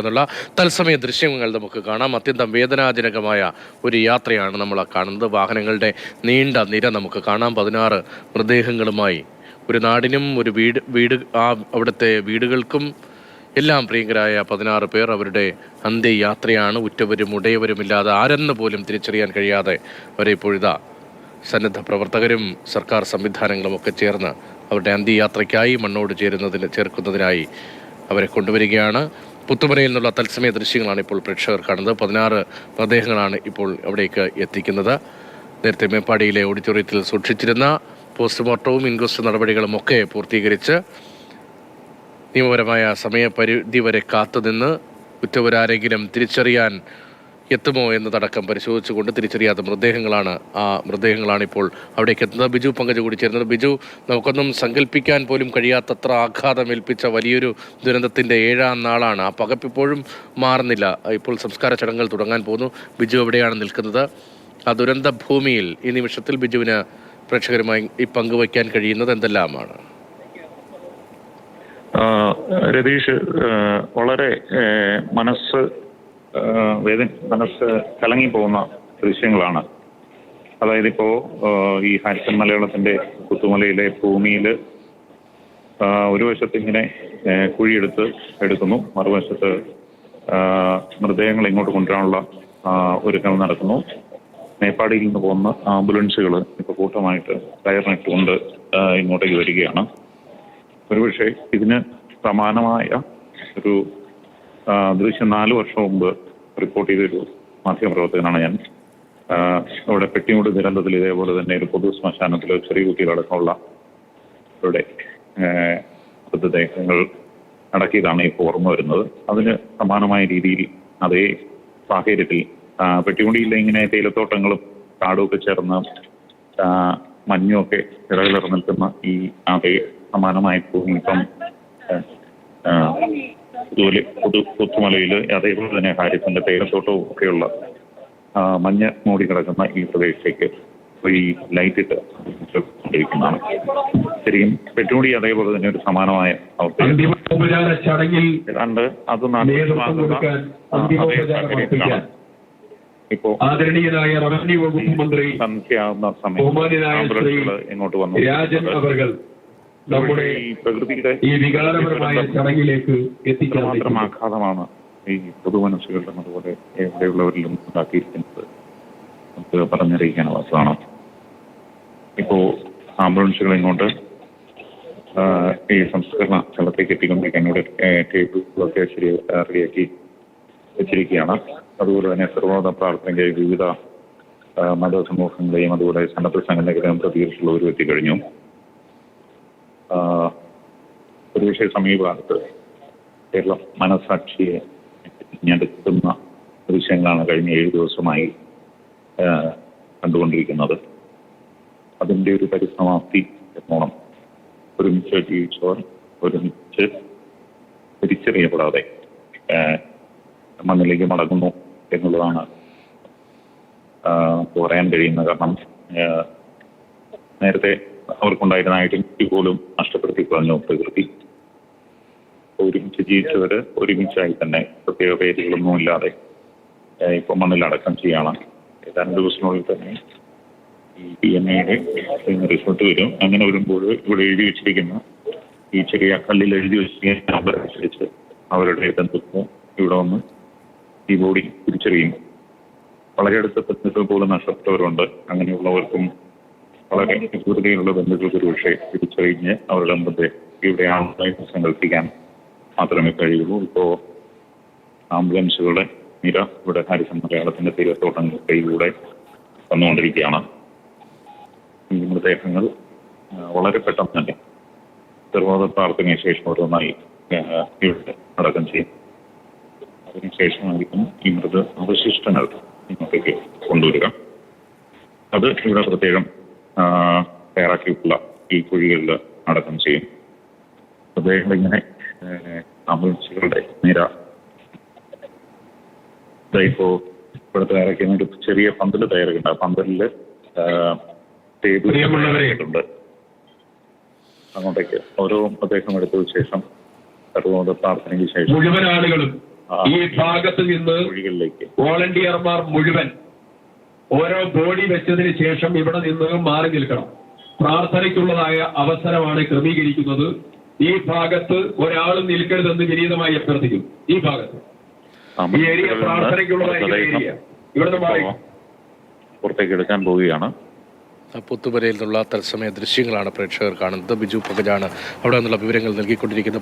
എന്നുള്ള തത്സമയ ദൃശ്യങ്ങൾ നമുക്ക് കാണാം. അത്യന്തം വേദനാജനകമായ ഒരു യാത്രയാണ് നമ്മൾ കാണുന്നത്. വാഹനങ്ങളുടെ നീണ്ട നിര നമുക്ക് കാണാം. 16 മൃതദേഹങ്ങളുമായി ഒരു നാടിനും ഒരു അവിടുത്തെ വീടുകൾക്കും എല്ലാം പ്രിയങ്കരായ 16 പേർ അവരുടെ അന്ത്യയാത്രയാണ്. ഉറ്റവരും ഉടയവരുമില്ലാതെ ആരെന്ന് പോലും തിരിച്ചറിയാൻ കഴിയാതെ അവരെ ഇപ്പോഴിതാ സന്നദ്ധ പ്രവർത്തകരും സർക്കാർ സംവിധാനങ്ങളും ഒക്കെ ചേർന്ന് അവരുടെ അന്ത്യയാത്രയ്ക്കായി മണ്ണോട് ചേർക്കുന്നതിനായി അവരെ കൊണ്ടുവരികയാണ്. പുത്തുമലയിൽ നിന്നുള്ള തത്സമയ ദൃശ്യങ്ങളാണ് ഇപ്പോൾ പ്രേക്ഷകർ കാണുന്നത്. 16 മൃതദേഹങ്ങളാണ് ഇപ്പോൾ അവിടേക്ക് എത്തിക്കുന്നത്. നേരത്തെ മേപ്പാടിയിലെ ഓഡിറ്റോറിയത്തിൽ സൂക്ഷിച്ചിരുന്ന പോസ്റ്റ്മോർട്ടവും ഇൻക്വസ്റ്റ് നടപടികളും ഒക്കെ പൂർത്തീകരിച്ച് നിയമപരമായ സമയപരിധി വരെ കാത്തുനിന്ന് കുറ്റവരാരെങ്കിലും തിരിച്ചറിയാൻ എത്തുമോ എന്നതടക്കം പരിശോധിച്ചുകൊണ്ട് തിരിച്ചറിയാത്ത മൃതദേഹങ്ങളാണ് ഇപ്പോൾ അവിടേക്ക് എത്തുന്നത്. ബിജു പങ്കജ് കൂടി ചേരുന്നത്. ബിജു, നമുക്കൊന്നും സങ്കല്പിക്കാൻ പോലും കഴിയാത്തത്ര ആഘാതമേൽപ്പിച്ച വലിയൊരു ദുരന്തത്തിൻ്റെ 7ാം നാളാണ്. ആ പകപ്പിപ്പോഴും മാറുന്നില്ല. ഇപ്പോൾ സംസ്കാര ചടങ്ങുകൾ തുടങ്ങാൻ പോകുന്നു. ബിജു എവിടെയാണ് നിൽക്കുന്നത്? ആ ദുരന്ത ഭൂമിയിൽ ഈ നിമിഷത്തിൽ ബിജുവിന് പ്രേക്ഷകരുമായി ഈ പങ്കുവയ്ക്കാൻ കഴിയുന്നത് എന്തെല്ലാമാണ്? രതീഷ്, വളരെ മനസ്സ് കലങ്ങിപ്പോകുന്ന ദൃശ്യങ്ങളാണ്. അതായത് ഇപ്പോൾ ഈ ഹാരിസൺ മലയാളത്തിന്റെ പുത്തുമലയിലെ ഭൂമിയിൽ ഒരു വശത്ത് ഇങ്ങനെ എടുക്കുന്നു, മറുവശത്ത് മൃതദേഹങ്ങൾ ഇങ്ങോട്ട് കൊണ്ടുവരാനുള്ള ഒരുക്കങ്ങൾ നടക്കുന്നു. മേപ്പാടിയിൽ നിന്ന് പോകുന്ന ആംബുലൻസുകൾ ഇപ്പോൾ കൂട്ടമായിട്ട് കയറിനിട്ടുകൊണ്ട് ഇങ്ങോട്ടേക്ക് വരികയാണ്. ഒരുപക്ഷെ ഇതിന് സമാനമായ ഒരു ദൃശ്യം 4 വർഷം മുമ്പ് റിപ്പോർട്ട് ചെയ്തൊരു മാധ്യമപ്രവർത്തകനാണ് ഞാൻ. അവിടെ പെട്ടിമുടി ദുരന്തത്തിൽ ഇതേപോലെ തന്നെ ഒരു പൊതു ശ്മശാനത്തിൽ ചെറിയ കുട്ടികളടക്കമുള്ള അവരുടെ മൃതദേഹങ്ങൾ അടക്കിയതാണ് ഇപ്പോൾ ഓർമ്മ വരുന്നത്. അതിന് സമാനമായ രീതിയിൽ അതേ സാഹചര്യത്തിൽ പെട്ടിമുടിയിലെ ഇങ്ങനെ തേയിലത്തോട്ടങ്ങളും കാടുമൊക്കെ ചേർന്ന് മഞ്ഞുമൊക്കെ ഇടകലർന്ന് നിൽക്കുന്ന ഈ അതേ സമാനമായ ഭൂമി ഇപ്പം പുത്തുമലയിൽ അതേപോലെ തന്നെ ഹാരിസന്റെ തേയിലത്തോട്ടവും ഒക്കെയുള്ള മഞ്ഞ് മൂടി കിടക്കുന്ന ഈ പ്രദേശത്തേക്ക് ഈ ലൈറ്റ് ഇട്ട് കൊണ്ടിരിക്കുന്നതാണ്. ശരിക്കും പെട്ടുകൂടി അതേപോലെ തന്നെ ഒരു സമാനമായ അവസ്ഥ ഏതാണ്ട് അത് ഇപ്പോ സന്ധ്യയാവുന്ന സമയത്ത് ഇങ്ങോട്ട് വന്നു ഈ പ്രകൃതിയുടെ മാത്രം ആഘാതമാണ് ഈ പൊതുമനസ്സുകളിലും അതുപോലെ എവിടെയുള്ളവരിലും ഉണ്ടാക്കിയിരിക്കുന്നത് നമുക്ക് പറഞ്ഞറിയിക്കാനാവാത്തതാണ്. ഇപ്പോൾ ആംബുലൻസുകൾ ഇങ്ങോട്ട് ഈ സംസ്കരണ സ്ഥലത്തേക്ക് എത്തിക്കൊണ്ടിരിക്കാൻ ഇവിടെ ടേബിളുകളൊക്കെ റെഡിയാക്കി വെച്ചിരിക്കുകയാണ്. അതുപോലെ തന്നെ സർവ്വമത പ്രാർത്ഥനയ്ക്ക് വിവിധ മതസമൂഹങ്ങളെയും അതുപോലെ സന്നദ്ധ സംഘടനകളെയും പ്രതികരിച്ചുള്ളവരും എത്തിക്കഴിഞ്ഞു. ഒരുപക്ഷെ സമീപകാലത്ത് കേരളം മനസാക്ഷിയെ ഞെടുക്കുന്ന ദൃശ്യങ്ങളാണ് കഴിഞ്ഞ 7 ദിവസമായി കണ്ടുകൊണ്ടിരിക്കുന്നത്. അതിൻ്റെ ഒരു പരിസമാപ്തി എന്നോണം ഒരുമിച്ച് ജീവിച്ചവർ ഒരുമിച്ച് തിരിച്ചറിയപ്പെടാതെ മണ്ണിലേക്ക് മടങ്ങുന്നു എന്നുള്ളതാണ് പറയാൻ കഴിയുന്നത്. കാരണം നേരത്തെ അവർക്കുണ്ടായിരുന്ന ഐഡന്റിറ്റി പോലും നഷ്ടപ്പെടുത്തി കളഞ്ഞു പ്രകൃതി. ഒരുമിച്ച് ജീവിച്ചവർ ഒരുമിച്ചായി തന്നെ പ്രത്യേക പേരുകളൊന്നും ഇല്ലാതെ ഇപ്പൊ മണ്ണിലടക്കം ചെയ്യാണ്. ഏതാനും ദിവസത്തിനുള്ളിൽ തന്നെ ഈ DNA റിസൾട്ട് വരും. അങ്ങനെ വരുമ്പോൾ ഇവിടെ എഴുതി വെച്ചിരിക്കുന്ന ഈ ചെറിയ കല്ലിൽ എഴുതി വെച്ചിരിക്കുന്ന നമ്പർ അനുസരിച്ച് അവരുടെ ബന്ധുത്വം ഇവിടെ വന്ന് ഈ ബോഡി തിരിച്ചറിയും. വളരെ അടുത്ത ബന്ധുക്കൾ പോലും നഷ്ടപ്പെട്ടവരുണ്ട്. അങ്ങനെയുള്ളവർക്കും വളരെ ദൂരതയിലുള്ള ബന്ധുക്കൾക്ക് ഒരു പക്ഷേ തിരിച്ചറിഞ്ഞ് അവരുടെ ബന്ധത്തെ ഇവിടെ ആളുകളായിട്ട് സങ്കല്പിക്കാൻ മാത്രമേ കഴിയുള്ളൂ. ഇപ്പോൾ ആംബുലൻസുകളുടെ നിര ഇവിടെ ഹാരിസൺ മലയാളത്തിന്റെ തീരത്തോട്ടങ്ങൾ കൈയിലൂടെ വന്നുകൊണ്ടിരിക്കുകയാണ്. ഈ മൃതദേഹങ്ങൾ വളരെ പെട്ടെന്ന് തന്നെ സർവ്വമത പ്രാർത്ഥനയ്ക്ക് ശേഷം ഓരോന്നായി ഇവിടെ അടക്കം ചെയ്യും. അതിനുശേഷമായിരിക്കും ഈ അവശിഷ്ടങ്ങൾ ഇങ്ങോട്ടേക്ക് കൊണ്ടുവരിക. അത് ഇവിടെ പ്രത്യേകം തയ്യാറാക്കിയിട്ടുള്ള ഈ കുഴികളിൽ അടക്കം ചെയ്യും. മൃതദേഹങ്ങൾ ഇങ്ങനെ ആംബുലൻസുകളുടെ നിര ഇപ്പോൾ ഇവിടെ തയ്യാറാക്കിയ ഒരു ചെറിയ പന്തൽ തയ്യാറാക്കിയിട്ടുണ്ട്. ആ പന്തലിൽ ടേബിളുണ്ട്. അങ്ങോട്ടേക്ക് ഓരോ മൃതദേഹം എടുത്തതിന് ശേഷം സർവ്വമത പ്രാർത്ഥനയ്ക്ക് ശേഷം ഈ ഭാഗത്ത് നിന്ന് കുഴികളിലേക്ക് വോളണ്ടിയർമാർ മുഴുവൻ ഓരോ ബോഡി വെച്ചതിന് ശേഷം ഇവിടെ നിന്ന് മാറി നിൽക്കണം. പ്രാർത്ഥനയ്ക്കുള്ളതായ അവസരമാണ് ക്രമീകരിക്കുന്നത്. ഈ ഭാഗത്ത് ഒരാളും നിൽക്കരുതെന്ന് വിനീതമായി അഭ്യർത്ഥിക്കും. ഈ ഭാഗത്ത് ഈ ഏരിയ പ്രാർത്ഥനയ്ക്കുള്ളതായിരിക്കുന്ന ഏരിയ. ഇവിടുന്ന് മാറി പുറത്തേക്ക് എടുക്കാൻ പോവുകയാണ്. പുത്തുമലയിൽ നിന്നുള്ള തത്സമയ ദൃശ്യങ്ങളാണ് പ്രേക്ഷകർ കാണുന്നത്. ബിജു പകജാണ് അവിടെ നിന്നുള്ള വിവരങ്ങൾ നൽകിക്കൊണ്ടിരിക്കുന്നത്.